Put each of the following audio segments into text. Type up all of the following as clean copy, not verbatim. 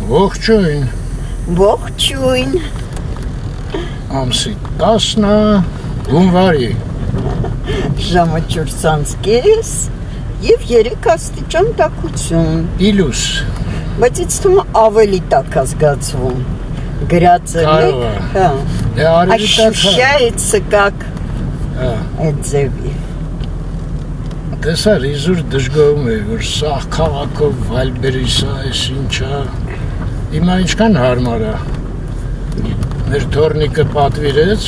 Ողջույն։ Ողջույն։ Ամսի 10-ը հունվարի։ Ժամը 4:30 եւ 3 աստիճան տաքություն։ Իլուս։ Բայց ինձ թվում է ավելի տաք է զգացվում։ Գրած է։ Հա։ Դե արի տաք։ Ощущается как Հա։ ձևի։ Տեսար իզուր դժգոհում է, որ սա քաղաքով վալբերիսա է, ինչա։ Հիմա ինչքան հարմար է։ Մեր թորնիկը պատվիրեց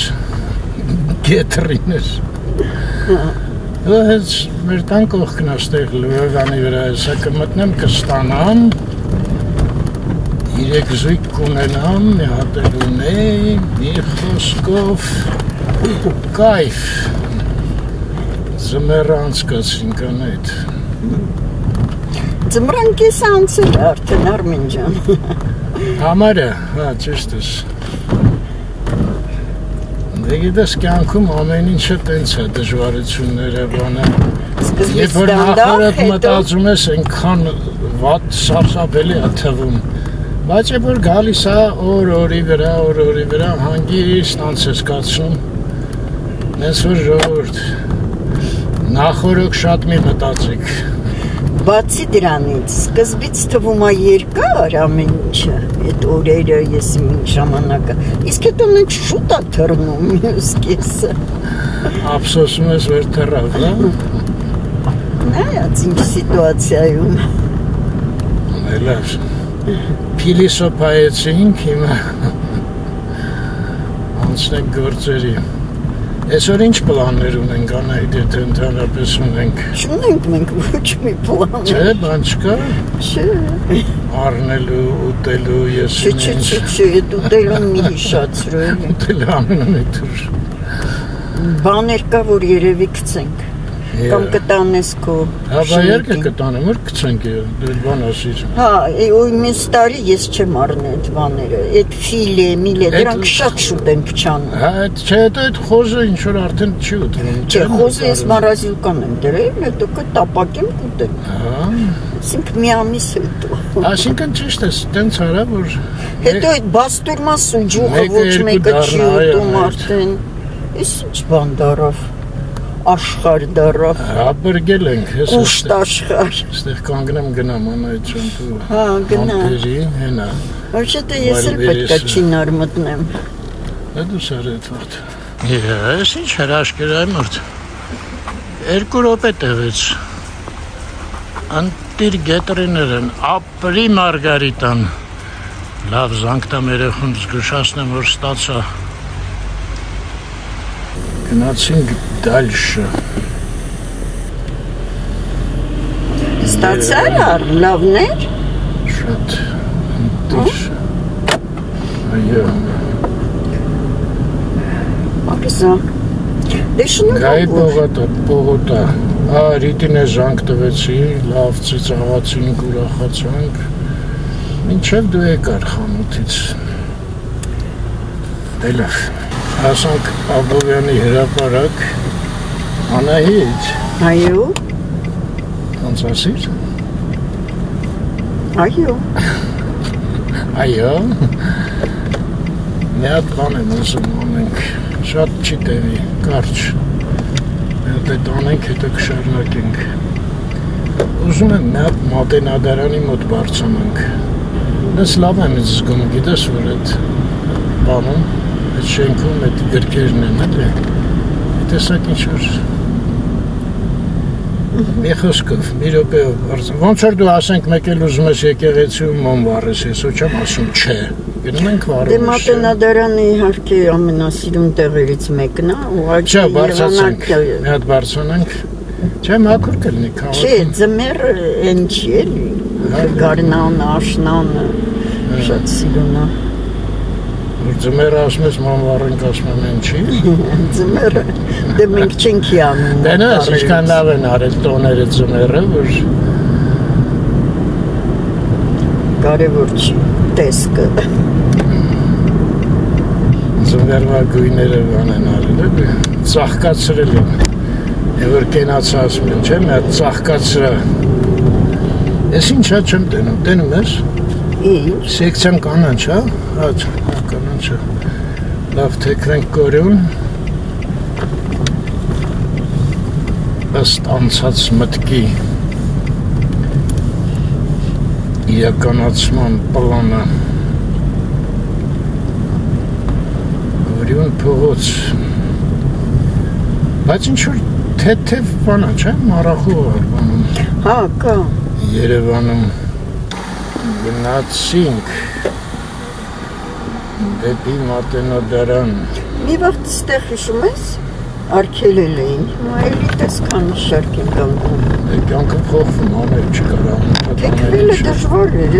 գետրինες։ Հենց մեր տան կողքն աստեղ լուրանի վրա է, սա կմտնեմ կստանամ, 3 զույգ կունենամ, մի հատ ունեի, մի խոսքով, կայֆ, ձմեռը անցկացինք ան այդ։ Ձմռան կես անցել արդեն Արմեն ջան։ Համարը, հա, ճիշտ ես։ Դե գիտես կյանքում ամեն ինչը տենց է, դժվարությունները բանը։ Երբ որ նախորդ մտածում ես այնքան վատ սարսափելի է թվում, բայց երբ որ գալիս է օրի վրա հանգիստ անց ես կացնում, նենց որ ժողովուրդ, նախորոք շատ մի մտածեք։ Բացի դրանից, սկզբից թվում է երկար ամեն ինչը, այդ օրերը ես ինչ ժամանակը, իսկ հետո նենց շուտ է թռնում մյուս կեսը։ Ափսոսում ես, որ թռավ, հա։ Նայած ինչ սիտուացիայում։ Լավ, փիլիսոփայեցինք, հիմա անցնենք գործերի։ Այսօր ինչ պլաններ ունենք անայդ, եթե ընդհանրապես ունենք։ Չունենք մենք ոչ մի պլան։ Չէ, բան չկա։ Չէ։ Առնելու, ուտելու, ես Չէ, այդ ուտելուն մի հիշացրու էլի։ Ուտելու ամենամեկ դուր։ Բաներ կա, որ երևի գցենք։ Կամ կտանես քո։ Հա, բա երկը կտանեմ, որ գցենք, դու բան ասիր։ Հա, ու մյուս տարի ես չեմ առնի այդ բաները, այդ ֆիլե, միլե, դրանք շատ շուտ են փչանում։ Հա, չէ, այդ խոզը ինչ որ արդեն չի ուտվում։ Չէ, խոզը ես մարազիլկան եմ դրել, հետո կտապակեմ կուտեմ։ Հա։ Այսինքն մի ամիս հետո։ Այսինքն ճիշտ է, տենց արա, որ Հետո այդ բաստուրմա սուջուղը ոչ մեկը չի ուտում արդեն։ Այս ինչ բան դարավ։ Աշխարհ դարավ։ Հա, բրգել ենք, հեսա։ Կուշտ աշխարհ։ Այստեղ կանգնեմ գնամ անայդ ջան դու։ Հա, գնա։ Համբերի, հենա։ Ոչ թե ես էլ պետք է չինար մտնեմ։ Դա դու սար այդ վաղտ։ Ես ինչ հրաշքեր այ մորդ։ 2 րոպե տևեց։ Անտիր գետրիներ են, ապրի մարգարիտան։ Լավ զանգ տամ երեխուն զգուշացնեմ, որ ստացա։ Գնացինք դալշը։ Ստացար լավներ։ Շատ ընտիր։ Այո։ Ակսա։ Դե Գայ շնորհավոր։ պողոտա։ Ռիտինը զանգ տվեցի, լավ ծիծաղացինք, ուրախացանք։ Մինչև դու եկար խանութից։ Դե լավ։ Հասանք Աբովյանի հրապարակ, Անահիտ։ Այո։ Ոնց ասիր։ Այո։ Այո։ Մի հատ բան եմ ասում անենք, շատ չի տևի, կարճ։ Մի հատ այդ անենք, հետո կշարունակենք։ Ուզում եմ մի հատ մատենադարանի մոտ բարձանանք։ Դες լավ եմ զգում, գիտես, որ այդ բանում, այդ շենքում այդ գրքերն են, էլի։ Տեսակ ինչ-որ մի խոսքով, մի րոպեով բարձան։ Ոնց որ դու ասենք մեկ էլ ուզում ես եկեղեցիում մոմ վառես, ես ոչ եմ ասում չէ։ Գնում ենք վառում։ Դե մատենադարանը իհարկե ամենասիրուն տեղերից մեկն է, ուղղակի Չէ, բարձացանք, մի հատ բարձանանք։ Չէ, մաքուր կլինի քաղաքում։ Չէ, ձմեռը են չի էլի, գարնանը, աշնանը, շատ սիրուն է։ Որ ձմեռը ասում ես մոմ վառենք, ասում եմ են չի։ Ձմեռը, դե մենք չենք անում։ Դե նա, ինչքան լավ են արել տոները ձմեռը, որ կարևոր չի տեսքը։ Ձմեռվա գույները բան են արել, էլի, ծաղկացրել են։ Եվ որ կենացը ասում են, չէ՞, մի հատ ծաղկացրա։ Ես ինչա չեմ տենում, տենում ես։ Ինչ։ Սեկցիան կանանչ, հա? Հա, կանանչը։ Լավ թեքրենք կորյուն։ Ըստ անցած մտքի իրականացման պլանը կորյուն փողոց։ Բայց ինչ-որ թեթև բանա, չէ՞, մարախու արբանում։ Հա, կա։ Երևանում գնացինք դեպի Մատենադարան։ Մի վաղ ստեղ հիշում ես, արգելել էին, այլի տեսքան շարք ենք անգում։ Կյանքը փոխվում, անել չկար, Թեքվելը դժվար էր,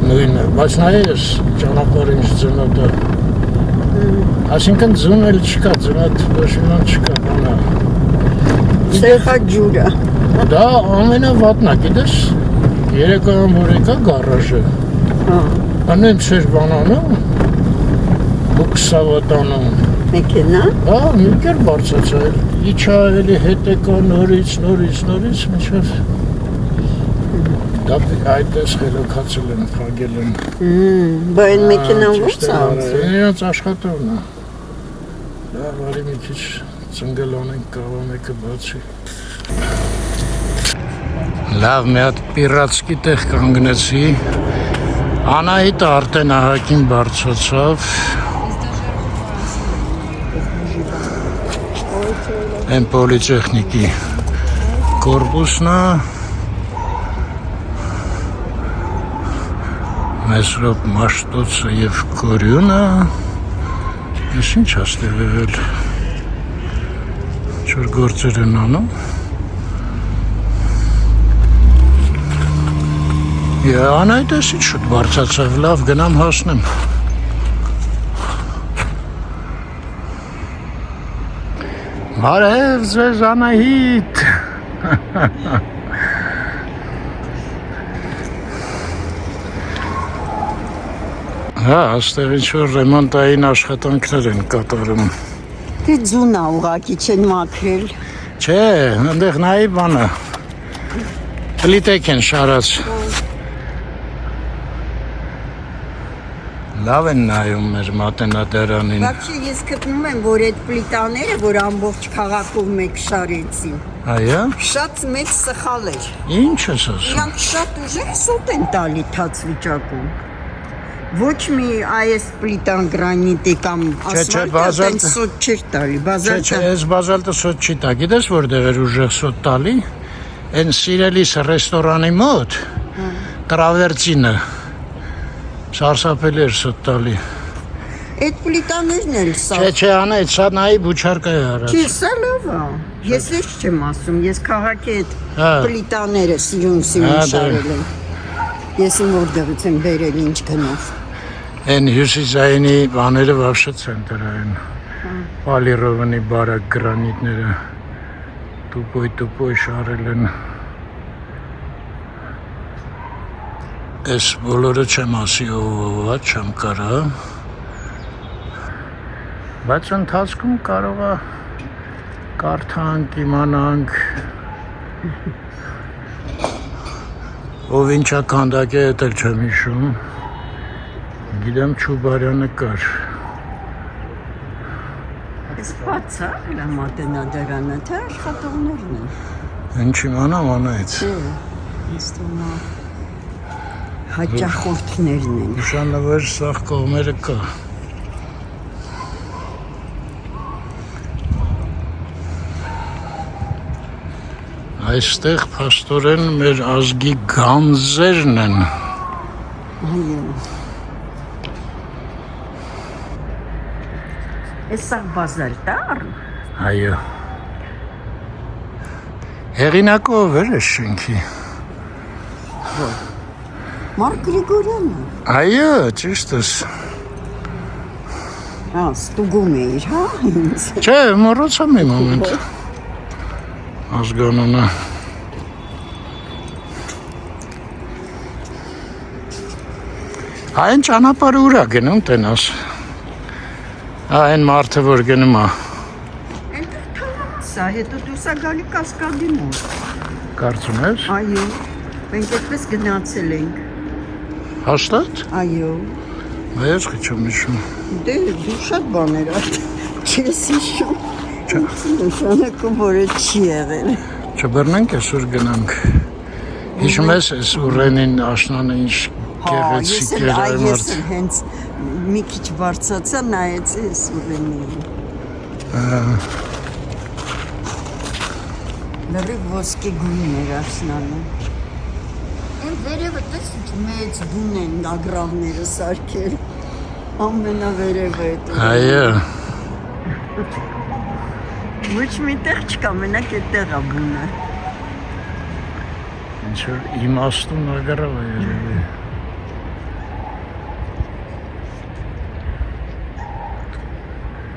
նույնը, բայց նայես ճանապարհը ինչ ձնոտ է։ Այսինքն ձուն էլ չկա, ձնոտ ոչ մի բան չկա, բանա։ Սեղա ջուրա։ Դա ամենավատն է, գիտես, երեկոյան որ եկա գարաժը, անեմ սեր բանանում, բուքսավատանում, Մեքենա։ հա, մի կեր բարձացել, իչա էլի հետ եկա նորից, մինչև դա այդպես խելոքացել են, փագել են։ Բա այն մեքենան ո՞նց է անցել։ Իրենց աշխատողն է։ Դա բարի մի քիչ ծնգել անենք կավա մեկը բացի։ Լավ, մի հատ պիրացկի տեղ կանգնեցի։ Անահիտը արդեն ահագին բարձրացավ։ Են պոլիտեխնիկի կորպուսն է։ Մեսրոպ Մաշտոցը և կորյունը։ Ես ինչ աստեղ եղել։ Չոր գործեր են անում։ Անայտես ինչ շուտ բարձացավ, լավ գնամ հասնեմ։ Բարև ձեզ Անահիտ։ Հա, աստեղ ինչ-որ ռեմոնտային աշխատանքներ են կատարում։ Դե ձունա ուղակի չեն մաքրել։ Չէ, ընդեղ նայի բանը։ Պլիտեք են շարած։ Լավ են նայում մեր Մատենադարանին։ Բացի ես գտնում եմ, որ այդ պլիտաները, որ ամբողջ քաղաքով մեկ շարեցին, Այո։ շատ մեծ սխալ էր։ Ինչ ես ասում։ Իրանք շատ ուժեղ սոտ են տալի թաց վիճակում։ Ոչ մի այս պլիտան գրանիտի կամ ասֆալտը այն սոտ չէր տալի, Չէ, բազալտը։ այս բազալտը սոտ չի տա, գիտես որտեղ էր ուժեղ սոտ տալի։ Այն սիրելիս ռեստորանի մոտ տրավերցինը սարսափելի էր սոտ տալի։ Այդ պլիտաներն էլ սա։ Չէ, անա, այդ սա նայի բուչարկա է արած։ Չի, սա լավ է։ Ես էս չեմ ասում, ես քաղաքի այդ պլիտաները սիրուն շարել եմ։ Ես իմ որտեղից եմ բերել ինչ գնով։ Այն հյուսիսայինի բաները վավշը ցենտր են։ Պալիրովնի բարակ գրանիտները տուպոյ շարել են։ Այս բոլորը չեմ ասի ով չեմ կարա։ Բայց ընթացքում կարող է կարդանք, իմանանք ով ինչա քանդակ է, դա էլ չեմ հիշում։ Գիտեմ Չուբարյանը կար։ Այս բաց է Մատենադարանը, թե աշխատողներն են։ Ինչ իմանամ անայց։ Ես թվում է հաճախորդներն են։ Նշանավոր սաղ կողմերը կա։ Այստեղ փաստորեն մեր ազգի գանձերն են։ Այո։ Այս սաղ բազալտար։ Այո։ Հեղինակով էր այս շենքի։ Մարկ Գրիգորյանը։ Այո, ճիշտ ես։ Հա, ստուգում էիր, հա, ինձ։ Չէ, մոռացա մի մոմենտ։ Ազգանունը։ Այն ճանապարհը ուր է գնում տենաս։ Այն մարդը որ գնում է։ Այնտեղ թալած է, հետո դուրս է գալի Կասկադի մոտ։ Կարծում ես։ Այո, մենք այդպես գնացել ենք։ Հաստատ։ Այո։ Ես չեմ հիշում։ Դե դու շատ բաներ այդ չես հիշում։ Նշանակում որ չի եղել։ Չբռնենք այսօր գնանք։ Հիշում ես այս Ուրենին աշնանը ինչ գեղեցիկ էր այն Ես հենց մի քիչ բարձացա նայեցի այս Ուրենին։ Լրիվ ոսկե գույն էր աշնանը։ Այն վերևը դες ինչ մեծ բուն են ագրավները սարքել։ Ամենավերևը է։ Այո։ Ոչ մի տեղ չկա, մենակ այդտեղ է բունը։ Ինչ որ իմաստուն ագրավ է երևի։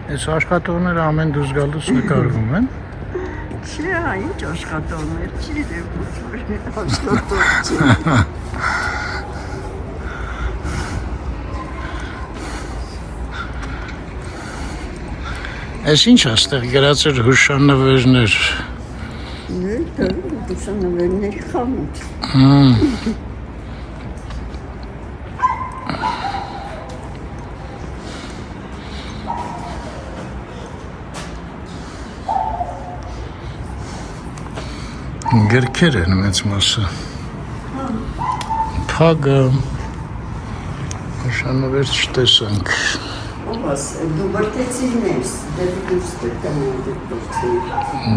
Այս աշխատողները ամեն դուրս գալուց նկարվում են։ Չէ, ինչ աշխատողներ, չի դե ոչ որ աշխատող չի։ Այս ինչ է ստեղ գրած էր հուշանվերներ։ Դա հուշանվերների խանութ։ Գրքեր են մեծ մասը։ Փագը հուշանվեր չտեսանք։ Դու բրտեցին ես, դեպի դուրս կտանա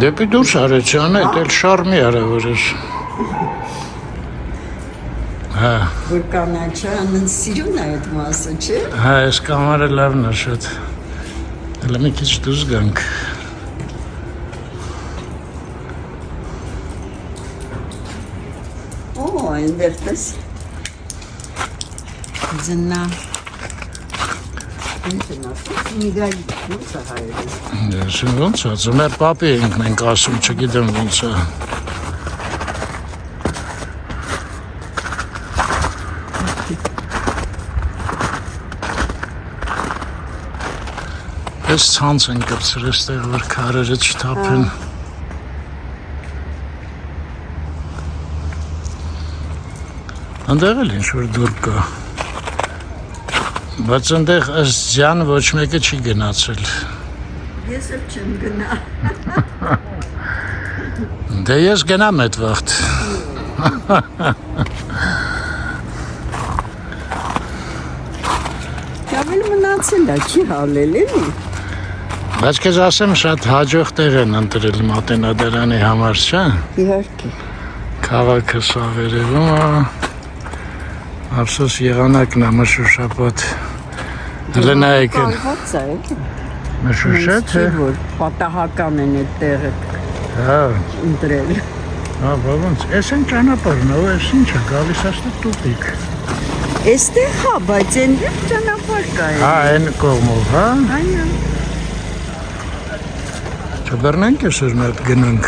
Դեպի դուրս արեցյան է, դել շարմի արավոր էր։ Հա։ Որ կանաչանն սիրուն է այդ մասը, չէ։ Հա, այս կամարը լավն է շատ։ Հələ մի քիչ դուրս գանք։ Այնտեղ տես։ Ձնա։ Միգայ ոնց է հայերեն։ Ես ոնց է, ձմեր պապի ենք մենք ասում, չգիտեմ ոնց է։ Ես ցանց են կպցրել այստեղ, որ քարերը չթափեն։ Անդեղ էլ ինչ-որ դուր կա, բայց անդեղ ըստ ձյան ոչ մեկը չի գնացել։ Ես էլ չեմ գնա։ Դե ես գնամ այդ վաղտ։ Կավել մնացել է, չի հալել էլի։ Բայց կեզ ասեմ շատ հաջող տեղ են ընտրել Մատենադարանի համար, չէ։ Իհարկե։ Քաղաքը սա վերևում է։ Ափսոս եղանակն է մշուշապատ։ Հələ նայեք են։ Կարված է, էլի։ Մշուշա թե։ Որ պատահական են այդ տեղը Հա։ ընտրել։ Հա, ոնց։ Էս են ճանապարհն, ու էս ինչ է, գալիս աստեղ տուպիկ։ Էստեղ հա, բայց այնտեղ ճանապարհ կա։ Հա, այն կողմով, հա։ Այո։ Չբռնենք այսօր մի հատ գնանք։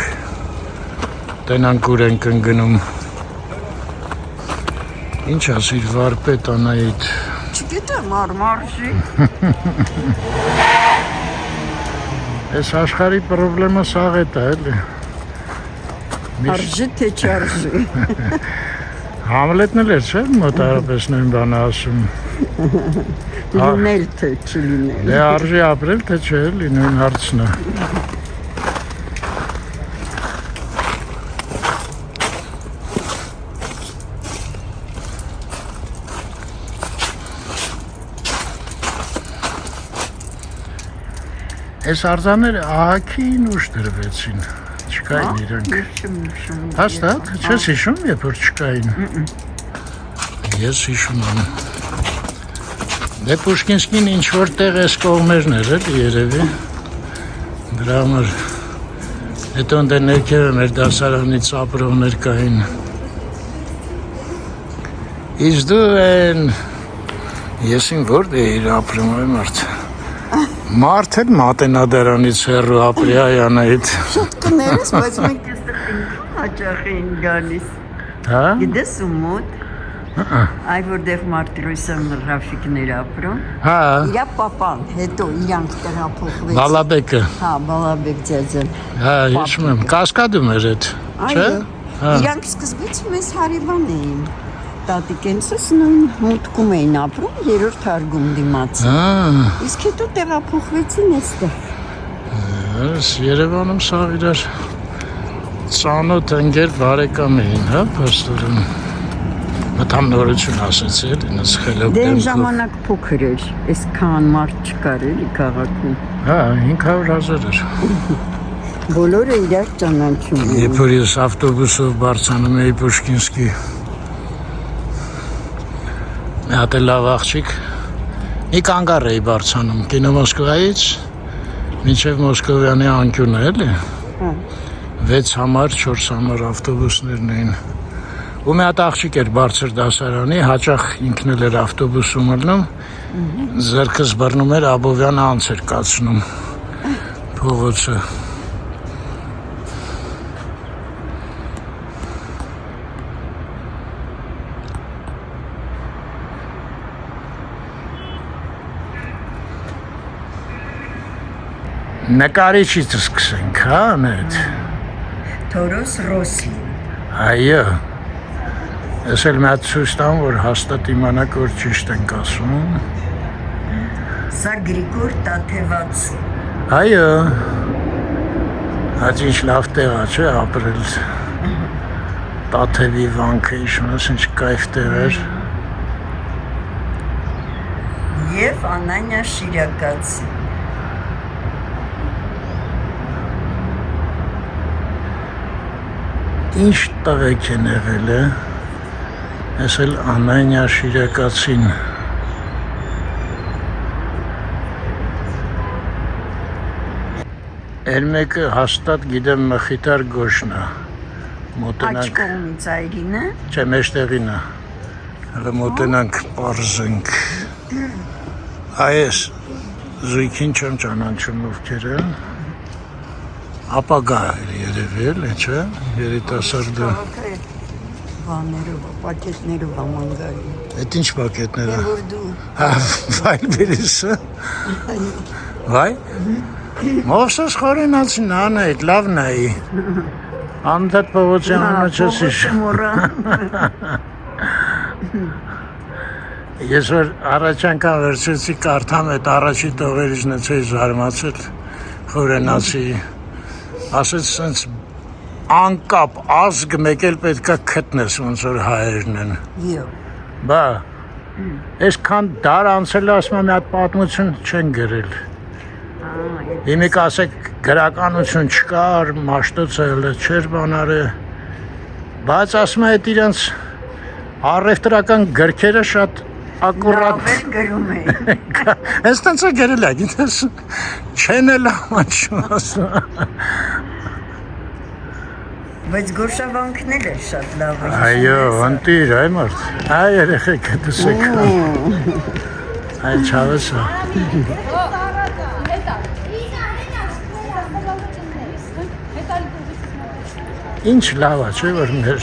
Տենանք ուր ենք ընկնում։ Ինչ ասիր վարպետ Անահիտ։ Չգիտեմ, մարմարժի։ Այս աշխարհի խնդրեմը սաղ է դա էլի։ Արժի թե չարժի։ Համլետն էլ էր, չէ՞, մոտավորապես նույն բանը ասում։ Լինել թե չլինել։ Դե արժի ապրել թե չէ, էլի նույն հարցն է։ Այս արձանները ահագին ուշ դրվեցին, չկային իրանք։ Հաստատ, չես հիշում, երբ որ չկային։ Ես հիշում եմ։ Դե Պուշկինսկին ինչ-որ տեղ այս կողմերն էր էլի երևի։ Դրա համար հետո ընդ ներքևը մեր դասարանից ապրողներ կային։ Իսկ դու են եսին որտե էիր ապրում այ մարդ։ Մարդ էլ Մատենադարանից հեռու ապրի այ Անահիտ։ Շատ կներես, բայց մենք այստեղ հաճախ էին գալիս։ Հա։ Գիտես ու մոտ։ Այ որտեղ Մարտիրոսյան Ռաֆիկներ ապրում։ Հա։ Իրա պապան, հետո իրանք տեղափոխվեցին։ Բալաբեկը։ Հա, Բալաբեկ ձեձեն։ Հա, հիշում եմ, կասկադում էր այդ, չէ։ Իրանք սկզբից մեզ հարևան էին։ տատիկ ինձս նույն մուտքում էին ապրում, երրորդ հարգում դիմաց։ Իսկ հետո տեղափոխվեցին այստեղ։ Երևանում սա իրար ծանոթ ընկեր բարեկամ էին, հա, փաստորեն։ Մտամ նորություն ասեցի, ինձ խելոք դեմ ժամանակ փոքր էր, այսքան մարդ չկար էլի քաղաքում։ Հա, 500,000 էր։ Բոլորը իրար ճանաչում էին։ Երբ որ ես ավտոբուսով բարձրանում էի Պուշկինսկի, մի հատ լավ աղջիկ, մի կանգառ էի բարձրանում կինո Մոսկվայից մինչև Մոսկովյանի անկյունը էլի։ 6 համար, 4 համար ավտոբուսներն էին։ Ու մի հատ աղջիկ էր բարձր դասարանի, հաճախ ինքն էլ էր ավտոբուսում ելնում, ձեռքս բռնում էր Աբովյանը անց էր կացնում փողոցը։ Նկարիչից սկսենք, հա, նետ։ Թորոս Ռոսլին։ Այո։ Ես էլ մի հատ ցույց տամ, որ հաստատ իմանաք, որ ճիշտ ենք ասում։ Սա Գրիգոր Տաթևացու։ Այո։ Հաճ ինչ լավ տեղ է, չէ, ապրել։ Տաթևի վանքը իշունս ինչ կայֆ տեղ էր։ Եվ Անանյա Շիրակացի։ Ինչ տղեկ են եղել է, ես էլ Անանյա Շիրակացին։ Էլ մեկը հաստատ գիտեմ Մխիթար Գոշնա, մոտենանք։ Աչ կողմից այրին է։ Չէ, մեջտեղին է, հələ մոտենանք պարզենք։ Այս զույքին չեմ ճանաչում ովքեր են։ Ապագա երևի էլ, չէ, երիտասարդը։ Բաներով, պակետներով ամանգարի։ Էդ ինչ պակետներ է։ Որ դու։ Հա, վայլբերիսը։ Վայ։ Մովսես խորենացին անայդ, լավն էի։ Անդատ փողոցի անոչեսիշ։ Ես որ առաջ անգամ վերցրեցի կարդամ այդ առաջի տողերից նեցեի զարմացել, խորենացի։ Ասեց սենց անկապ ազգ մեկ էլ պետքա գտնես ոնց որ հայերն են։ Յո։ Բա այսքան դար անցել ասում եմ մի հատ պատմություն չեն գրել։ Իմիկ ասեք գրականություն չկար, մաշտոցը հələ չէր բանարը։ Բայց ասում է այդ իրենց առևտրական գրքերը շատ ակուրատ գրում էին։ Այստենց է գրել է, գիտես, չեն էլ ամանչում ասում։ Բայց գորշավանքն էլ է շատ լավ է։ Այո, ընտիր, այ մարդ, այ երեխեք դսեք։ Այ չավես է։ Ինչ լավ է, չէ՞ որ մեր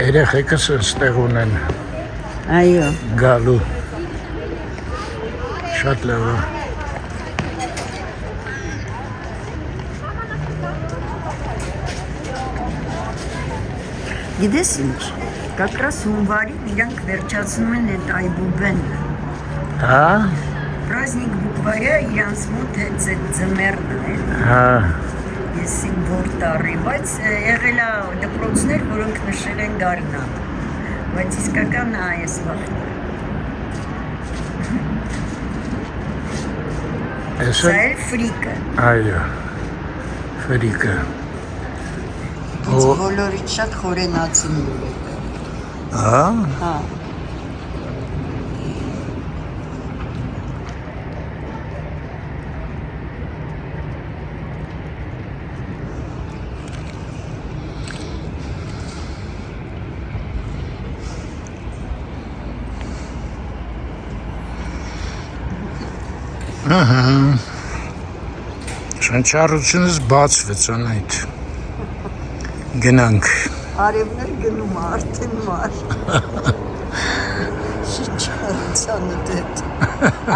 երեխեքս ստեղ ունեն։ Այո։ Գալու։ Շատ լավ է։ Գիտես ինչ, как раз հունվարին իրանք վերջացնում են այդ այբուբենը։ Հա։ Праздник բուկվարյա իրանց մոտ հենց այդ ձմեռն է։ Հա։ Ես իմ որ տարի, բայց եղել է դպրոցներ, որոնք նշել են գարնան։ Բայց իսկական է այս վաղը։ Սա էլ ֆրիկը։ Այո, ֆրիկը։ Բայց բոլորից շատ խորենացին է։ Հա։ Հա։ Ահա։ Շնչառությունս բացվեց անայդ։ Գնանք։ Արևներ գնում արդեն մար։ Շնչառությանը դետ։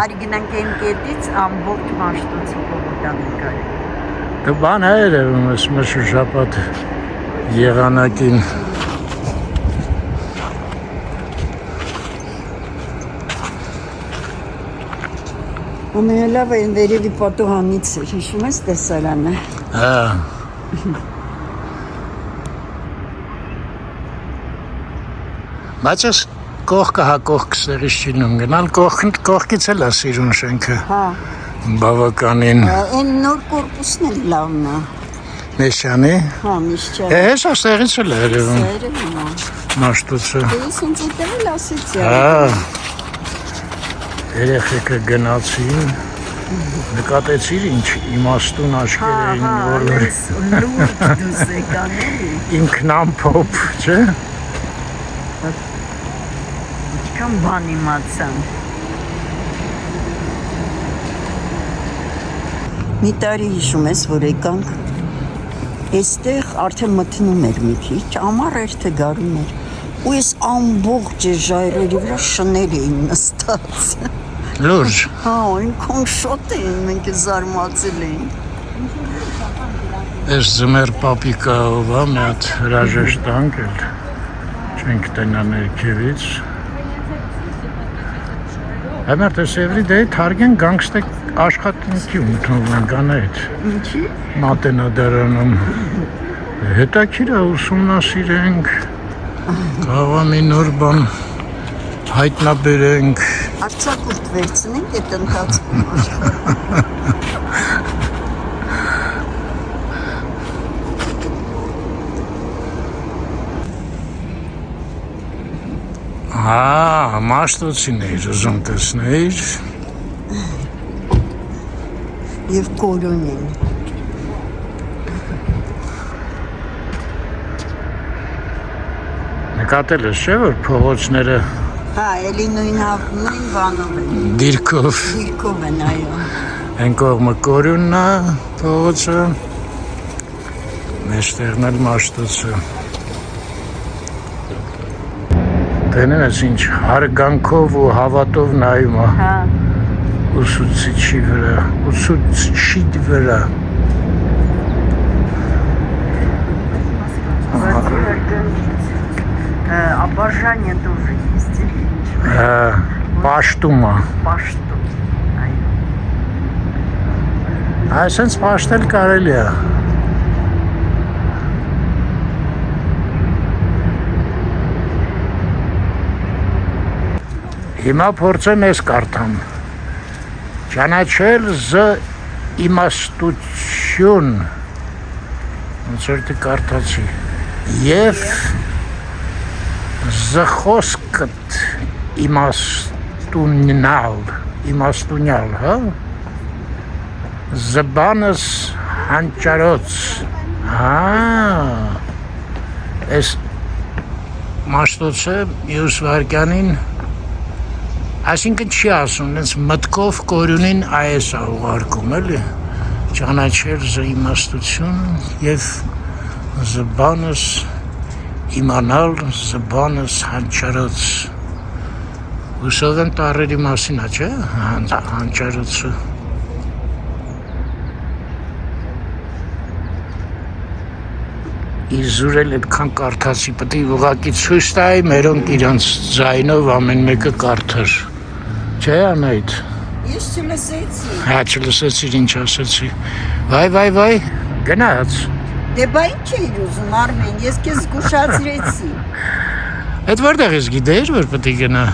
Արի գնանք այն կետից ամբողջ մաշտոցը պողոտանեկար։ Դու բան է երևում ես մշուշապատ եղանակին։ Ամենալավը այն վերևի պատուհանից էր, հիշում ես տեսարանը։ Հա։ Բայց ես կողքը հա կողք սերից չինում գնալ, կողքից էլ է սիրուն շենքը։ Հա։ Բավականին։ Այն նոր կորպուսն էլ լավն է։ Մեշանի։ Հա, միշտ։ Հեսա սերից էլ է երևում։ Սերևն է։ Մաշտոցը։ Ես ինձ էլ ասեցի։ Հա։ Երեխեքը գնացին, նկատեցիր ինչ իմաստուն աչքեր էին բոլորը։ Լուրջ դուս եկան էլի։ Ինքնամփոփ, չէ՞։ Ինչքան բան իմացան։ Մի տարի հիշում ես, որ եկանք, այստեղ արդեն մթնում էր մի քիչ, ամառ էր թե գարուն էր, ու ես ամբողջ ժայռերի վրա շներ էին նստած։ Լուրջ։ Հա, այնքան շատ էին, մենք զարմացել էինք։ Այս ձմեր պապիկով է մի հատ հրաժեշտ անկել, չենք տնա ներքևից։ Համարտ ես every day թարգեն գանգստե աշխատանքի ունթվում կան այդ։ Ինչի՞։ Մատենադարանում հետաքրիր է ուսումնասիրենք, կաղա մի նոր բան հայտնաբերենք։ Արցակուրտ վերցնենք այդ ընթացքում։ Հա, մաշտոցին էիր ուզում տեսնեիր։ Եվ կորոնին։ Նկատել ես չէ, որ փողոցները Հա, էլի նույն բանով են։ դիրքով Դիրքով են, այո։ Այն կողմը կորյունն է փողոցը, մեջտեղն էլ մաշտոցը։ Տենում ես ինչ հարգանքով ու հավատով նայում է Հա։ ուսուցիչի վրա։ Обожание тоже есть. Պաշտում է։ Пашту. Այսպես պաշտել կարելի է։ Հիմա փորձեմ ես կարդամ։ Ճանաչել զ իմաստություն։ Ոնց որ դե կարդացի։ Եվ զ խոսքդ իմաստունյալ, հա։ Զբանս հանճարոց։ Հա։ Այս մաշտոցը մյուս վարքյանին այսինքն չի ասում, նենց մտքով կորյունին այս է ուղարկում, էլի, ճանաչել զ իմաստություն և զբանս իմանալ, զբանս հանճարոց։ Հուսով եմ տառերի մասին է, չէ, հանճարոցը։ Իզուր էլ այդքան կարդացի, պետք է ուղղակի ցույց տայի, մերոնք իրանց ձայնով ամեն մեկը կարդար։ Չէ, Անահիտ։ Ես չլսեցի։ Հա, չլսեցիր ինչ ասեցի։ Վայ, գնաց։ Դե բա ինչ էիր ուզում, Արմեն, ես քեզ զգուշացրեցի։ Այդ որտեղ ես գիտեիր, որ պետք է գնա։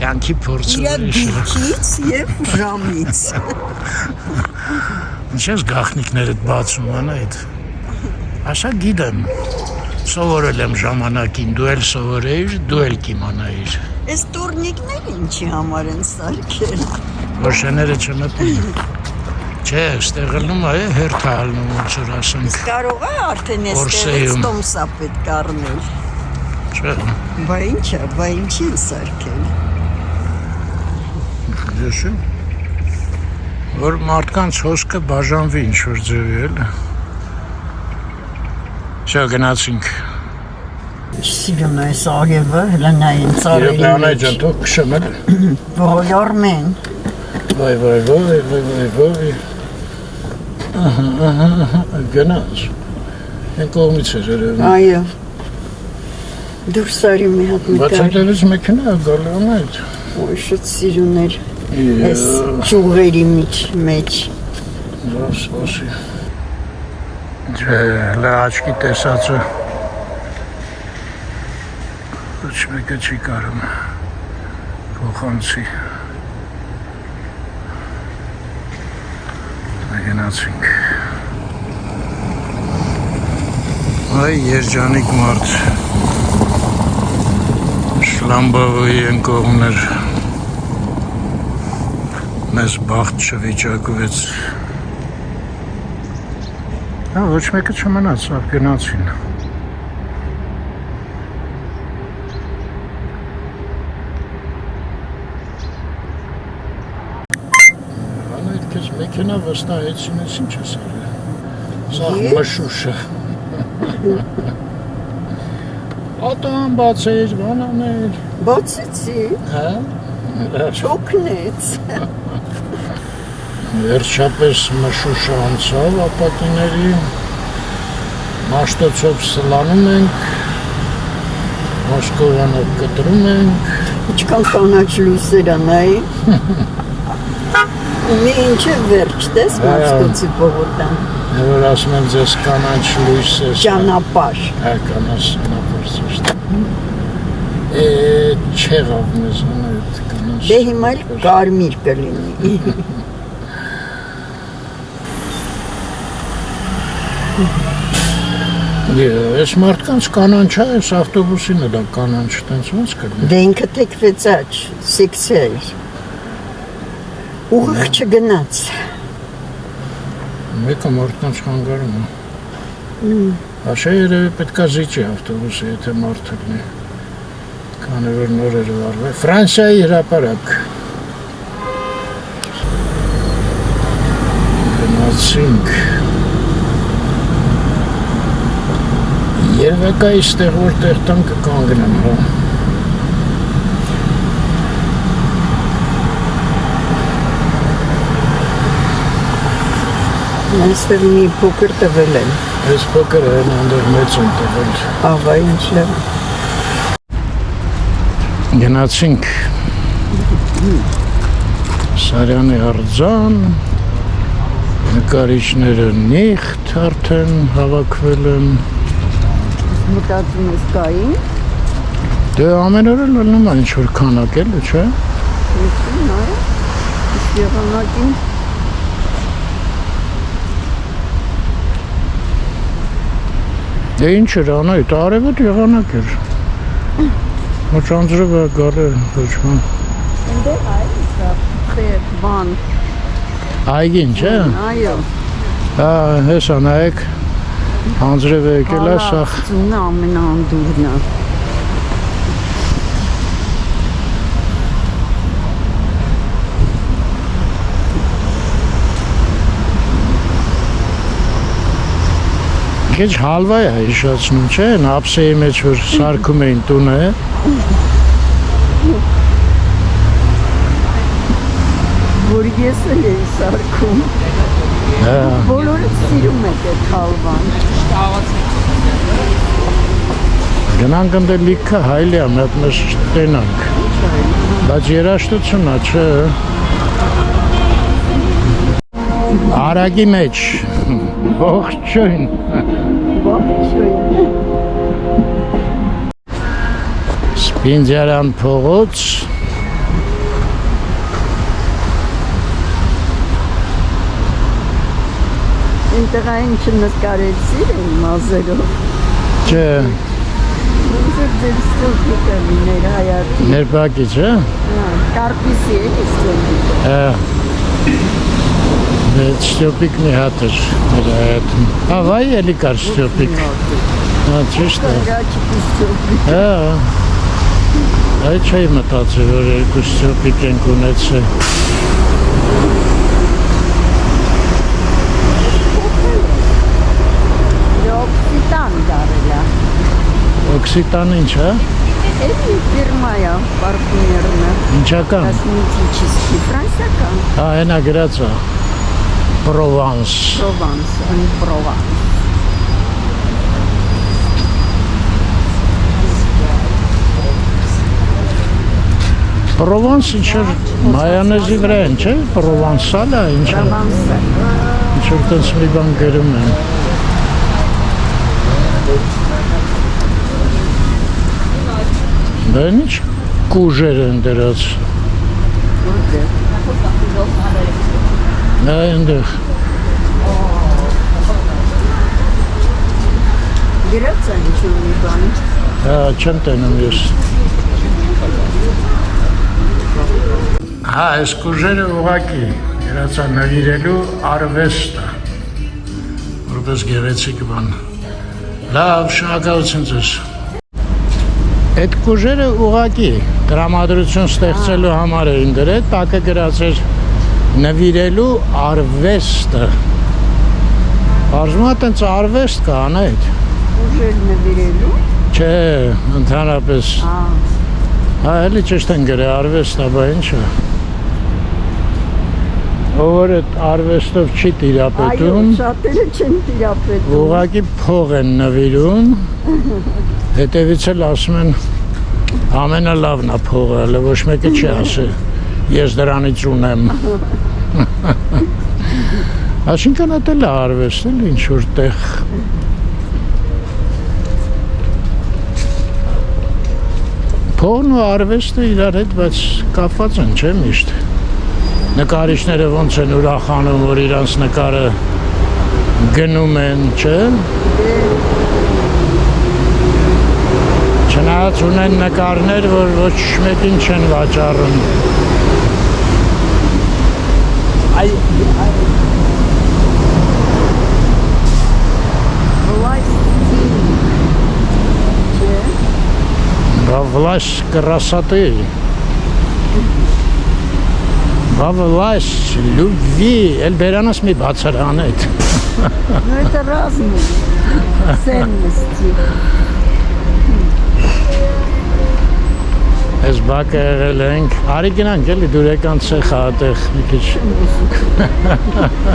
Կյանքի փորձը Իր դիրքից եւ ժամից։ Ինչ ես գաղտնիքներդ բացում, Անահիտ։ Ասա գիտեմ, սովորել եմ ժամանակին, դու էլ սովորեիր, դու էլ կիմանայիր։ Այս տուրնիկներ ինչի համար են սարքել։ Որ շեները չմտնեն։ Չէ, ստեղ ելնում է, հերթ է ալնում, ոնց որ ասենք։ Կարող է արդեն այստեղից տոմսա պետք առնել։ Չէ։ Բա ինչի են սարքել։ Դեսում, որ մարդկանց հոսքը բաժանվի ինչ-որ ձևի էլ։ Շա գնացինք։ Սիրուն է այս աղևը, հլանային ծարերի մեջ։ Անահիտ ջան, թող քշեմ էլ։ Ոյ Արմեն։ Ոյ։ Ահա, գնաց։ Այն կողմից էր երևում։ Այո։ Դուրս արի մի հատ մի Բայց այդտեղից մեքենա է գալի Անահիտ։ Ոյ շատ սիրուն էր։ Այս ճուղերի մեջ։ Ոս։ Ջը աչքի տեսածը ոչ մեկը չի կարում փոխանցի։ Գնացինք։ Այ երջանիկ մարդ շլամբավոյի են կողմներ մեզ բաղթ չվիճակվեց։ Ոչ մեկը չմնաց, ավ գնացին։ Անայդ կեզ մեքենա վստահեցին ես ինչ ես արել։ Սաղ մշուշը։ Ատան բացեր, բանաներ։ Բացեցի։ Հա։ Չոքնեց։ Վերջապես մշուշը անցավ ապակիների, մաշտոցով սլանում ենք, Մոսկովյանով կտրում ենք։ Ինչքան կանաչ լույսեր անայի։ Մի ինչ է վերջ, տես մաշտոցի պողոտան։ Որ ասում եմ ձեզ կանաչ լույս է։ Ճանապարհ։ Հա, կանաչ ճանապարհ ճիշտ։ Չեղավ մեզ անայդ կանաչ։ Դե հիմա էլ կարմիր կլինի։ Ես մարդկանց կանանչ է, ես ավտոբուսին էլ կանանչ տենց ոնց կրնի։ Դե ինքը թեքվեց աչ, սիքսել։ Ուղիղ չգնաց։ Մեկը մարդկանց խանգարում է։ Աշե երևի պետքա զիջի ավտոբուսը, եթե մարդ լինի։ Քանի որ նոր էր վարվել։ Ֆրանսիայի հրապարակ։ Գնացինք։ Երևակա իստեղ որտեղ տան կկանգնեմ, հա։ Այստեղ մի փոքր տվել են։ Այս փոքր են այնտեղ մեծ են տվել։ Աղա ինչ լավ։ Գնացինք Սարյանի արձան, նկարիչները նիխտ արդեն հավաքվել են։ Մտածում ես կային։ Դե ամեն օր էլ լինում է ինչ-որ քանակ էլ, չէ։ Եսին այ, իսկ եղանակին։ Դե ինչ էր անայդ, արևոտ եղանակ էր։ Ոչ անձրևը գալը ոչ ման։ Ընդեղ այ խետ բան։ Այգին, չէ։ Այո։ Հեսա նայեք, անձրևը եկել է, սաղ։ Ծունը ամենանդուրն է։ Քեչ հալվա է հիշացնում, չէ, նապսեի մեջ որ սարքում էին տունը, Որ ես էլ էի սարքում։ Բոլորը սիրում եք այդ հալվան։ Գնանք ընդ լիքը հայլիա, մետ մեզ տենանք, բայց երաշտությունն է, չէ։ Արագի մեջ, ողջույն։ Սպինդիարյան փողոց։ Այնտեղ այն չնկարեցի մազերով։ Չէ։ Ոնց է ձեր ստոպիկը լիներ հայատի։ Ներբակի, չէ։ Կարպիսի է ստոպիկը։ Ստյոպիկ մի հատ էր մեր հայատում։ Վայ էլի կար ստյոպիկ։ Ճիշտ է։ Այդ չէի մտածել, որ երկու ստյոպիկ ենք ունեցել։ Օքսիտան դարել է։ Օքսիտան ինչ է։ Էլի ֆիրմա է, պարֆումերն է։ Ինչական։ Կոսմետический, ֆրանսիական։ Հենա գրած է։ Պրովանս։ Պրովանս, Պրովանս։ Պրովանս ինչ-որ մայոնեզի վրա են, չէ՞, պրովանսալ է, ինչ-որ տենց մի բան գրում են։ Բան ինչ կուժեր են դրած։ Նա այնտեղ։ Գրած է ինչ-որ մի բան։ Հա, չեմ տենում ես։ Հա, այս կուժերը ուղղակի գրածա նվիրելու արվեստը, որպես գեղեցիկ բան։ Լավ, շնորհակալություն ձեզ։ Այդ կուժերը ուղղակի տրամադրություն ստեղծելու համար էին դրել, տակը գրած էր նվիրելու արվեստը։ Բարձվում է տենց արվեստ կա, անայդ։ Կուժեր նվիրելու։ Չէ, ընդհանրապես։ Հա, էլի ճիշտ են գրել, արվեստ է, բա ինչ է։ Ով այդ արվեստով չի տիրապետում։ Այո, շատերը չեն տիրապետում։ Ուղղակի փող են նվիրում։ Հետևից էլ ասում են ամենալավն է փողը, հələ ոչ մեկը չի ասի ես դրանից ունեմ։ Այսինքն դա էլ է արվեստ, էլ ինչ-որ տեղ։ Փողն ու արվեստը իրար հետ, բայց կապված են, չէ՞ միշտ։ Նկարիչները ոնց են ուրախանում, որ իրանց նկարը գնում են, չէ՞։ Չնայած ունեն նկարներ, որ ոչ մեկին չեն վաճառում։ Власть красоты. Власть любви. Эльберанос ми бацаранет. Ну это разные ценности. Այս բակը եղել ենք, արի գնանք էլի դուրեկան ցեխը ատեղ մի քիչ։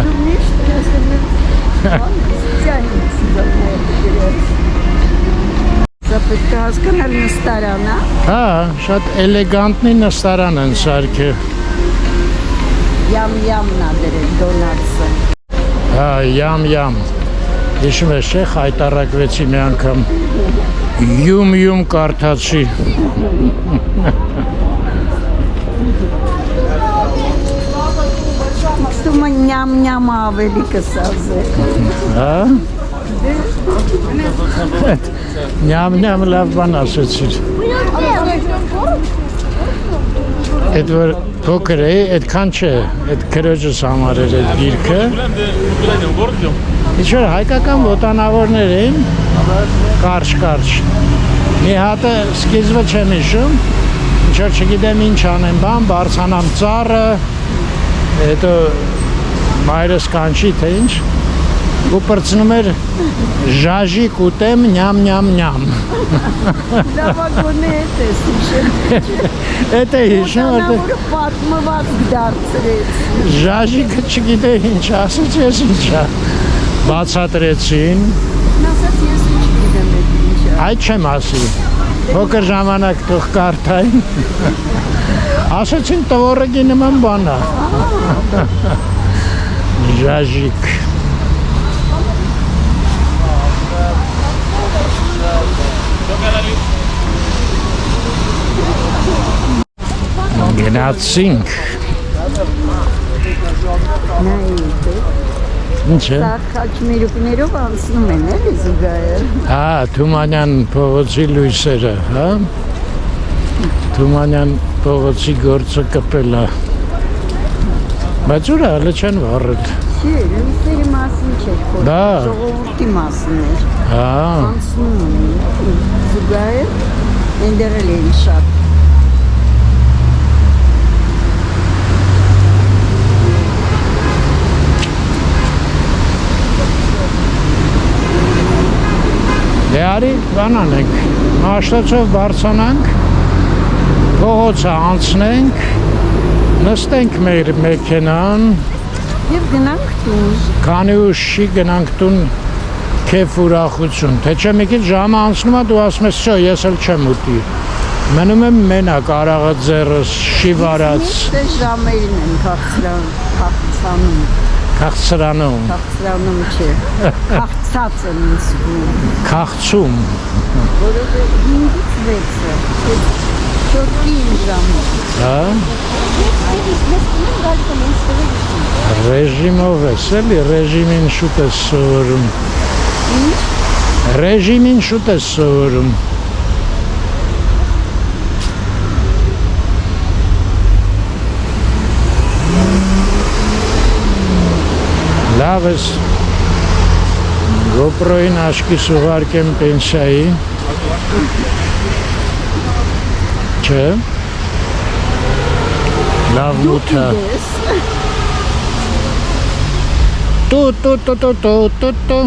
Դու միշտ կասեմ Սա պետք է հասկանալ նստարանա։ Հա, շատ էլեգանտնի նստարան են սարքել։ Յամ-յամն ա դրել դոնացը։ Հա, յամ-յամ։ Հիշում ես չէ, հայտարարվեցի մի անգամ յում-յում կարդացի։ Ստում է նյամ-նյամը ավելի կսազե։ Հա։ Նյամ-նյամ լավ բան ասեցիր։ Այդ որ փոքր է, այդքան չէ, այդ քրոջս համար էր այդ գիրքը։ Ինչ-որ հայկական ոտանավորներ էին, կարճ։ Մի հատը սկիզբը չեմ հիշում, ինչ-որ չգիտեմ ինչ անեմ բան, բարձանամ ծառը, հետո մայրս կանչի, թե ինչ, ու պրծնում էր ժաժիկ ուտեմ նյամ-նյամ-նյամ։ Լավագոնե էտ ես հիշել։ Էտ է հիշում, Ոտանավորը պատմված դարձրեց։ ժաժիկը չգիտե ինչ, ասեց ես ինչա, բացատրեցին, Նասած ես ինչ գիտեմ էտ ինչա։ այդ չեմ ասի, փոքր ժամանակ թող կարդային, ասեցին տվորակի նման բան է, ժաժիկ։ Գնացինք։ Նայիտ է։ Ինչ է։ Սա խաչմերուկներով անցնում են էլի զուգահեռ։ Հա, Թումանյան փողոցի լույսերը, հա։ Թումանյան փողոցի գործը կպել է։ Բայց ուր է, հələ չեն վառել։ Չէ, լույսերի մասին չէր խոսում, Դա։ ժողովրդի մասին էր։ Հա, Անցնում են զուգահեռ, այնտեղ էլ են շատ։ դե արի բան անենք, մաշտոցով բարձանանք, փողոցը անցնենք, նստենք մեր մեքենան, Եվ գնանք տուն։ քանի ուշ չի գնանք տուն քեֆ ուրախություն, թե չէ մի քիչ ժամը անցնում է դու ասում ես, «Շո, ես էլ չեմ ուտի»։ Մնում եմ մենակ արաղը ձեռս շիվարած Միշտ ժամերին են քաղցրանում։ քաղցրանում Քաղցրանում չէ։ Քաղցած են զգում։ քաղցում Որովհետև 5-ից 6-ը 4-ին ժամը։ հա ռեժիմով ես էլի ռեժիմին շուտ ես սովորում ռեժիմին շուտ ես սովորում լավ ես GoPro-ին աշկիս ուղարկեմ պենսիայի չէ լավ մութա տո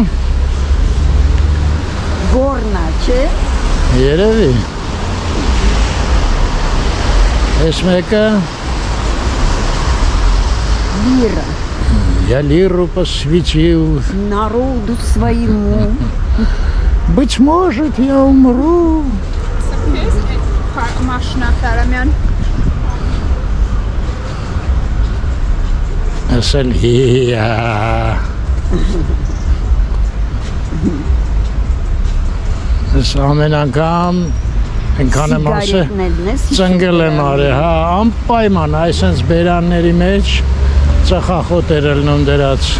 Գորնա, չէ։ երևի ես մեկը Лира. я лиру посвятил Народу своему. быть может я умру Машина Фарамян. Սալիա Ես ամեն անգամ այնքան եմ ասել ծնգել եմ արել, հա, անպայման այսենց բերանների մեջ ծխախոտ էր ելնում դրած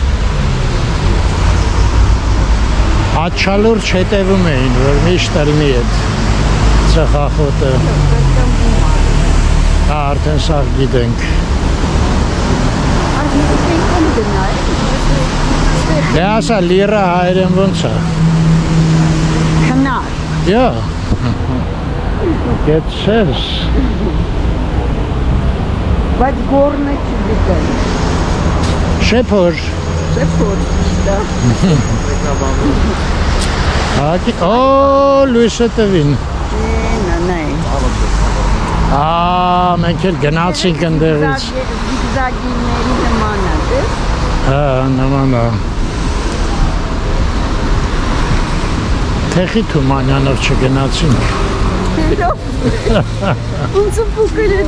աչալուրջ հետևում էին, որ միշտ ելնի այդ ծխախոտը հա, արդեն սաղ գիտենք Դե ասա լիրա հայերեն ոնց է Քնար Յա Գեցես Բայց գորնը չգիտեմ Շեփոր Շեփոր դա Ակի Օ լույսը տվին նայ մենք էլ գնացինք ընդեղից Զիգզագիների նման է Հա նման է Թեխի Թումանյանով չգնացինք Ոնց փոքր է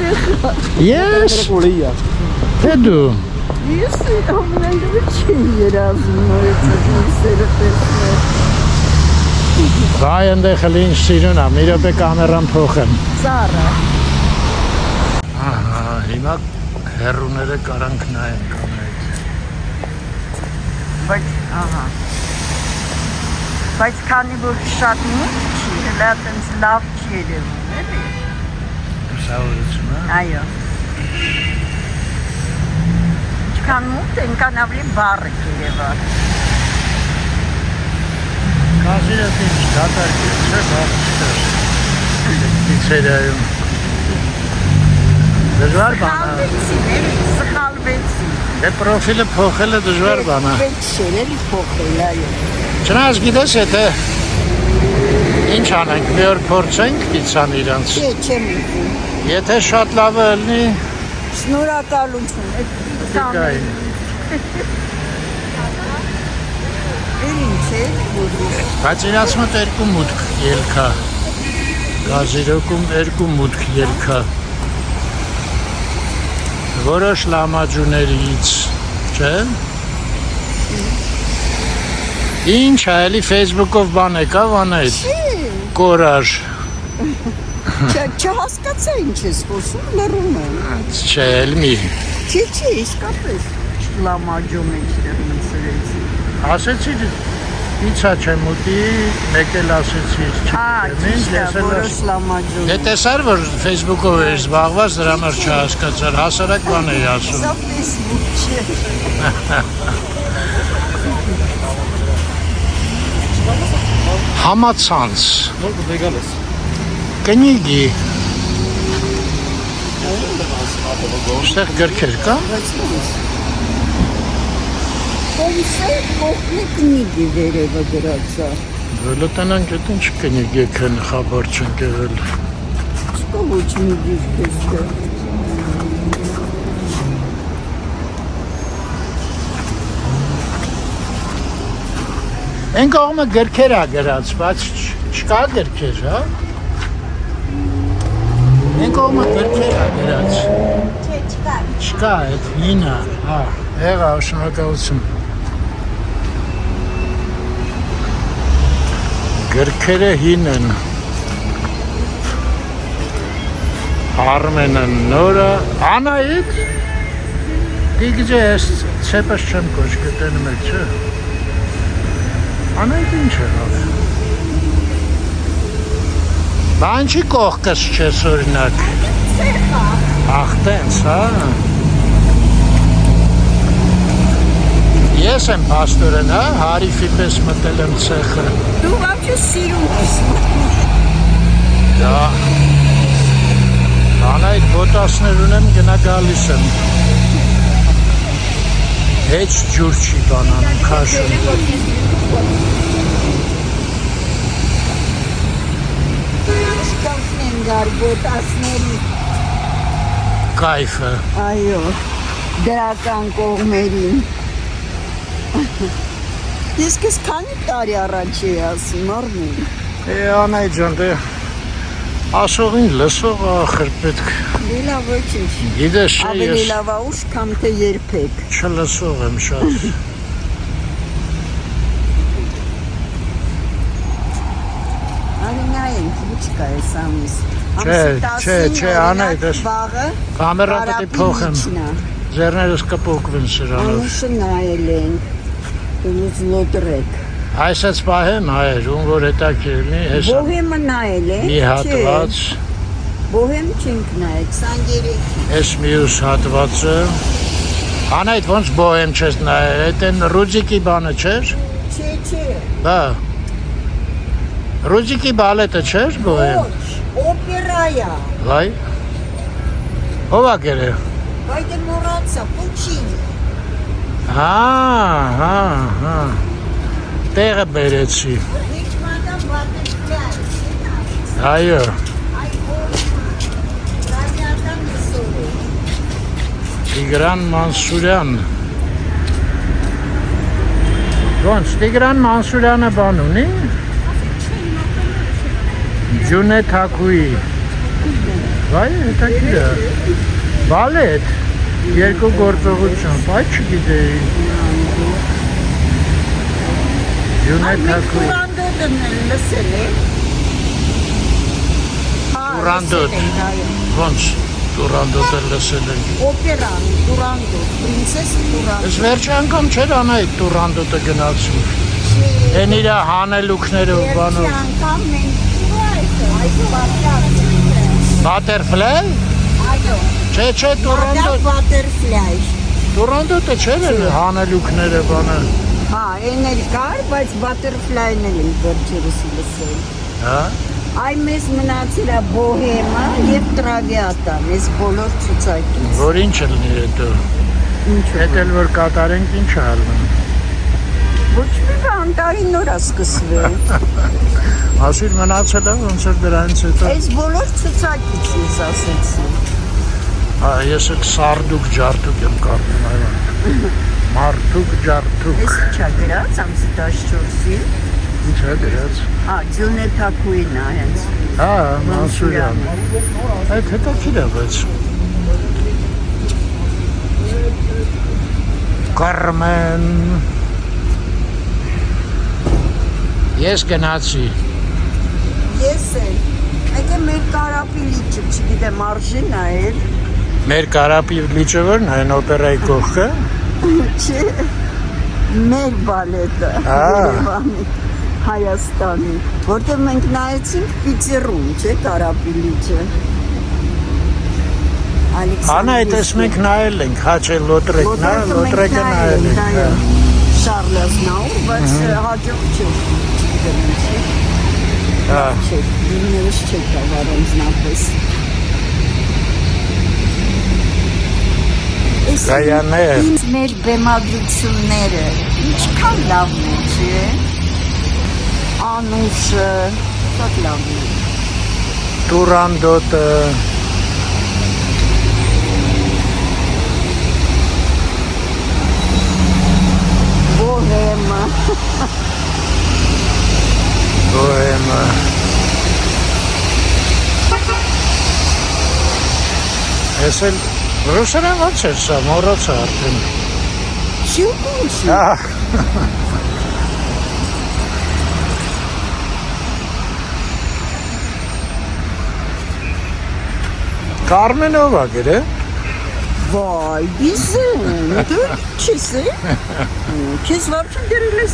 Ես Թե դու Ես ամենը չի երազում նորից սերը տեսնել Վայ ընդեղ էլ ինչ սիրուն է, մի րոպե կամերան փոխեմ Ծառը Ահա, հիմա հեռուները կարանք նայենք ամենից Բայց, ահա Բայց քանի որ շատ մութ չի, հլա տենց լավ չի երևում, էլի Լուսավորություն, հա Այո Ինչքան մութ, այնքան ավելի վառ է երևար Կազիրը դինչ դատարկ է, չէ, բաղցտեր Պիցերիայում Դժվար բան է Սխալվեցի Դե պրոֆիլը փոխելը դժվար բան է Պետք չէր էլի փոխել, այո Չնայած գիտես եթե Ինչ անենք, մի օր փորձենք պիցան իրանց Չէ, չեմ ուզում Եթե շատ լավը ելնի Շնորհակալություն, այդ Դիկային ինչ է, Բայց իրանց մոտ երկու մուտք ելքա Գազիրոկում երկու մուտք ելքա Որոշ լամաջուներից, չէ? Ինչ է, էլի Facebook-ով բան եկա, վանայդ, կորաժ Չհասկացա ինչ ես խոսում, լռում եմ Չէ, էլ մի Չէ, իսկապես լամաջում էջտեղ մցրեցի Ասեցի, պիցա չեմ ուտի, մեկ էլ ասեցի, որոշ լամաջում Դե տեսար, որ Facebook-ով էր զբաղված, դրա մեր չհասկացար, հասարակ բան էի ասում Սա Facebook չէ Համացանց Կնիգի Ստեղ գրքեր կա Կոնսե կողմի կնիգի վերևը գրացա Լտանան գետ ինչ կնիգ եկեն խաբար չեն կեղել Չկա ոչ մի գիրք էստեղ Են կողմը գրքեր ա գրած, բայց չկա գրքեր, հա Մենք ո՞ւմ գրքեր ա գրած։ Չէ, չկա։ Չկա այդ հինը, հա, եղա շնորհակալություն։ Գրքերը հին են։ Արմենը նորը, Անայիկ, դիգջե ես ցեպս չեմ կոչ գտնում եք, չէ։ Անայիկ ինչ է հավ։ Բան չի կողքս չես օրինակ։ Ախ տենց, հա։ Ես եմ պաստորեն, հա, հարիֆի պես մտել եմ ցեխը։ Դու вообще սիրում ես։ Դա։ Անայդ բոտասներ ունեմ գնա գալիս եմ։ Հեչ ջուր չի բանանում, քաշում։ Շկաֆն են գար բոտասների։ Կայֆը։ Այո, դրական կողմերին։ Ես քեզ քանի տարի առաջ էի ասում, Արմեն։ Անայդ ջան, դե ասողին լսող ախր պետք։ Լավ ոչինչ։ Գիտես չէ Ավելի ես լավ է ուշ կամ թե երբեք։ չլսող եմ շատ։ Արինային քիչկա է սամիս։ Չէ, Անայդ, ես Վաղը կամերա պետք է փոխեմ։ Ձեռներս կփոքվեն սրանով։ Անուշը նայել ենք։ Դուք լոտրեք։ Այսպես պահեմ հայր, ում որ հետաքրքիր լինի, հեսա Բոհեմը նայել եք։ մի հատված, Բոհեմ չենք նայել, 23։ այս մյուս հատվածը։ Անայդ ոնց բոհեմ չես նայել, այդ են Ռուդիկի բանը չէր։ Չէ։ Բա։ Ռուդիկի բալետը չէր բոհեմ։ Ոչ, օպերայա։ Վայ։ Ո՞վ է գերե։ Բայց դե մոռացա, Պուչինի։ Հա։ Տեղը բերեցի։ Իջմանդան բատեշկյալ։ Այո։ Այ ոչ, ռադիական նսորը։ Տիգրան Մանսուրյան։ Ոնց Տիգրան Մանսուրյանը բան ունի։ Ջունե Թակուի։ Վայ, հետաքրքիր է։ Բալետ, երկու գործողություն, բայց չգիտեի։ Ջունե Թակուի։ Տուրանդոտն են լսել է։ Տուրանդոտ։ Ոնց Տուրանդոտը լսել ենք։ Օպերան, Տուրանդոտ, պրինցես Տուրանդոտ։ Ես վերջի անգամ չէր Անայդ Տուրանդոտը գնացում։ Էն իրա հանելուկները ու բանով։ Վերջի անգամ մենք Բատերֆլայ։ այո, Չէ, Տուրանդոտ։ բատերֆլայ։ Տուրանդոտը չէր էլ հանելուկները բանը։ Հա, այն էլ կար, բայց բատերֆլայն էլ ենք վերջերս լսել։ Հա։ Այ մեզ մնացել է Բոհեմը եւ Տրավիատան, այս բոլոր ցուցակից։ Որ ինչ լինի հետո։ Ինչ Հետ էլ որ կատարենք ինչ է ալնում։ Ոչ մի բան, տարին նոր է սկսվել։ Ասիր մնացել է ոնց էր դրանից հետո։ Այս բոլոր ցուցակից ես ասեցի։ Հա, ես էլ սարդուկ ջարդուկ եմ կարդում այո։ Մարդուկ ջարդուկ։ Այս չա գրած ամսի 14-ի։ Ինչ է դրած։ Հա, Ջունե Թակուին է հենց։ Հա, Մանսուրյան։ Այդ հետաքրքիր է բայց։ Կարմեն։ Ես գնացի։ Ես էլ։ Եկե մեր կարապի լիճը, չգիտեմ, արժին է էլ։ Մեր կարապի լիճը որն է, այն օպերայի կողքը։ Չէ, մեր բալետը, Երևանի, Հայաստանի, որտեղ մենք նայեցինք Պիցերում, չէ, կարապի լիճը։ Անայդ ես մենք նայել ենք, հաչ է լոտրեկն է, լոտրեկը նայել ենք։ Շարլազնաուր, բայց հաջող չէ, չգիտեմ ինչի։ Հա։ Չէ, դիներս չէ կավար անձնապես։ Գայաներ։ Մեր բեմադրությունները ինչքան լավն է, չէ։ Անուշը, շատ լավն է։ Տուրանդոտը։ Բոհեմը։ Բոհեմը։ Ես էլ ռուսերեն ոնց էր սա, մոռացա արդեն։ Շուկուշի։ Կարմենով ա գերը։ Vay bizim. Dur çizi. Kız var ki görülüz.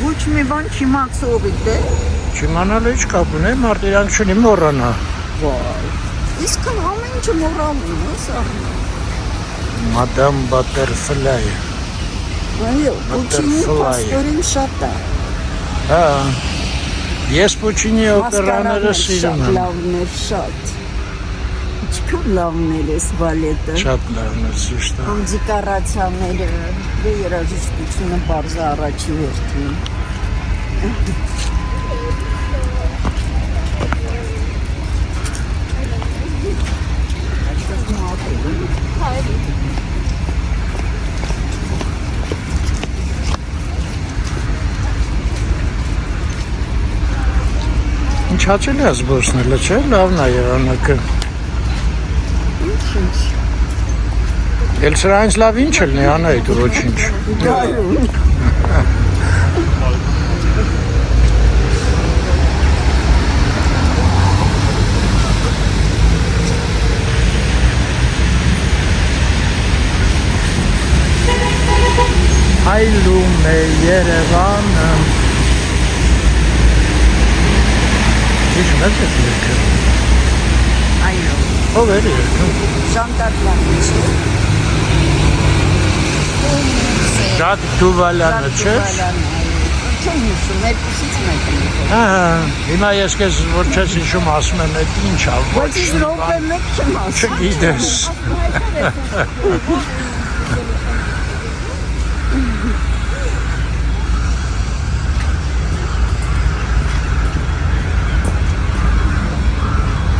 Bu kimi van kima soğukta. Չիմանալ ինչ կապ ունի, մարդ իրանք չունի մոռանա։ Vay. İskan hamince moramınız. Madam Butterfly։ Hayır, bu kimi Butterfly. pastorin şatta. Հա։ Ես Պուչինի օպերաները սիրում եմ։ Լավներ շատ։ Ինչքան լավն էր էս բալետը։ Շատ լավն է, ճիշտ է։ Ամ դեկորացիաները, դե երաժշտությունը բարձ առաջի հերթին։ Ինչ հաճելի է զբոսնելը, չէ՞, լավն է եղանակը։ Ինչ։ Էլ սրանից լավ ինչ ելնի անայի դու ոչինչ։ Գարուն։ Այլում է Երևանը։ Ինչ մեծ է երկը։ Այո։ Ով էր երկը։ Ժանտարլանից։ Ժակ Դուվալյանը, չէ՞։ Չեմ հիշում, երկուսից մեկն է։ Հա, հիմա ես քեզ որ չես հիշում, ասում եմ, այդ ինչ ա, ոչ Բայց ես րոպե մեկ չեմ ասում։ չգիտես։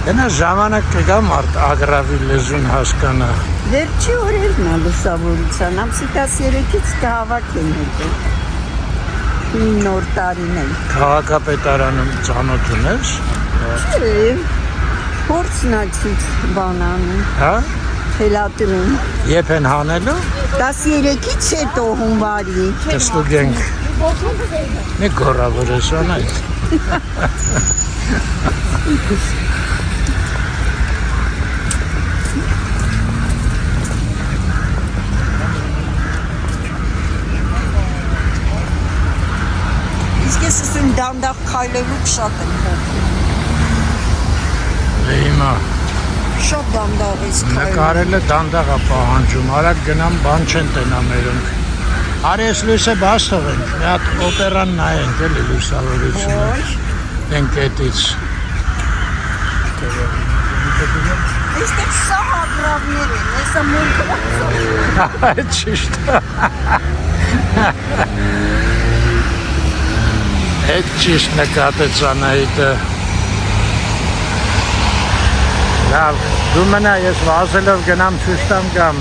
Դենա ժամանակ կգա մարդ ագրավի լեզուն հասկանա։ Վերջի օրերն է լուսավորության, ամսի 13-ից կհավաքեն հետո։ Նոր տարին է։ Քաղաքապետարանում ծանոթ ունես։ Չէ, փորձնացից բանանում, Հա։ թելատրում։ Եփ են հանելու։ 13-ից հետո հունվարի։ Կստուգենք։ Մի գորավոր ես անայդ։ Իսկ ես ասում դանդաղ քայլելու շատ եմ փոխում։ Հիմա Շատ դանդաղ ես քայլում։ նկարելը դանդաղ է պահանջում, արագ գնամ բան չեն տենա մերոնք։ Արի ես լույսը բաց թողենք, մի հատ օպերան նայենք էլի լուսավորությունը։ Ենք էտից։ Այստեղ սա հագրավներ են, հեսա մունքը։ Այդ ճիշտ է։ Այդ ճիշտ նկատեց Անահիտը։ Լավ, դու մնա, ես վազելով գնամ ցույց տամ կամ։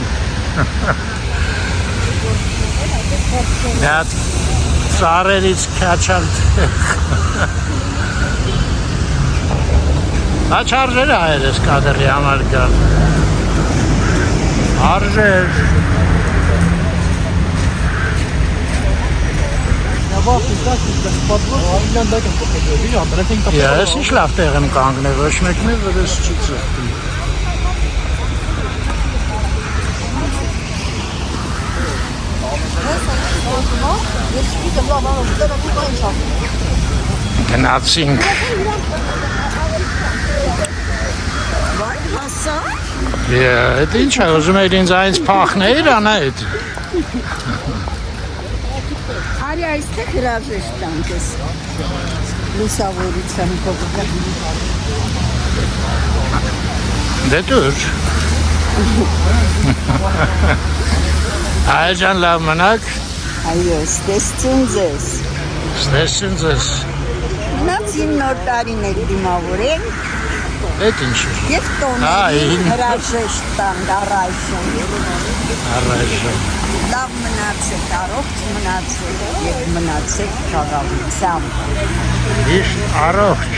Դա ծառերից քաչալ։ Դա չարժեր է այրես կադրի համար գալ։ Արժեր։ Ես ինչ լավ տեղ եմ կանգնել, ոչ մեկն է վրս չի ծխտում։ Գնացինք։ Վայ, հասա։ Այդ ինչ է, ուզում էիր ինձ այնց փախնել Անահիտ։ Արի այստեղ հրաժեշտ տանք ես։ Լուսավորության կողմը։ Դե դուր։ Այժան լավ մնաք։ Այո, ստեսություն ձեզ։ Ստեսություն ձեզ։ Մնաց իմ նոր տարին եք դիմավորեն Այդ ինչ է։ և տոների հրաժեշտ տանք առայժմ։ Առայժմ։ Լավ մնացեք, առողջ մնացեք և մնացեք խաղաղությամբ։ Միշտ առողջ։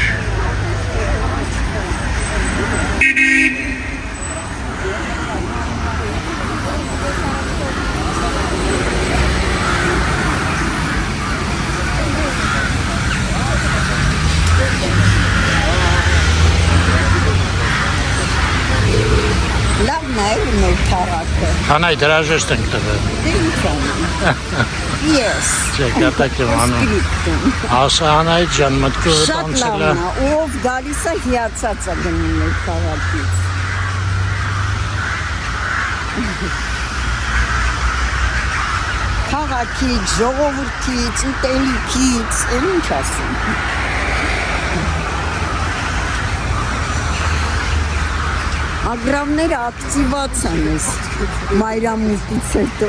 Լավն է մեր քաղաքը։ Հանայ դրաժեստ ենք տվել։ Դե ինչ անեմ։ Ես։ Չէ, կատակ եմ անում։ Ասա Հանայ ջան, մտքովդ Շատ անցել լավն է։ է, ով գալիս է հիացած է գնում մեր քաղաքից։ Քաղաքից, ժողովրդից, ուտելիքից, ինչ ասում։ Ագրավները ակտիվաց են ես մայրամուտից հետո։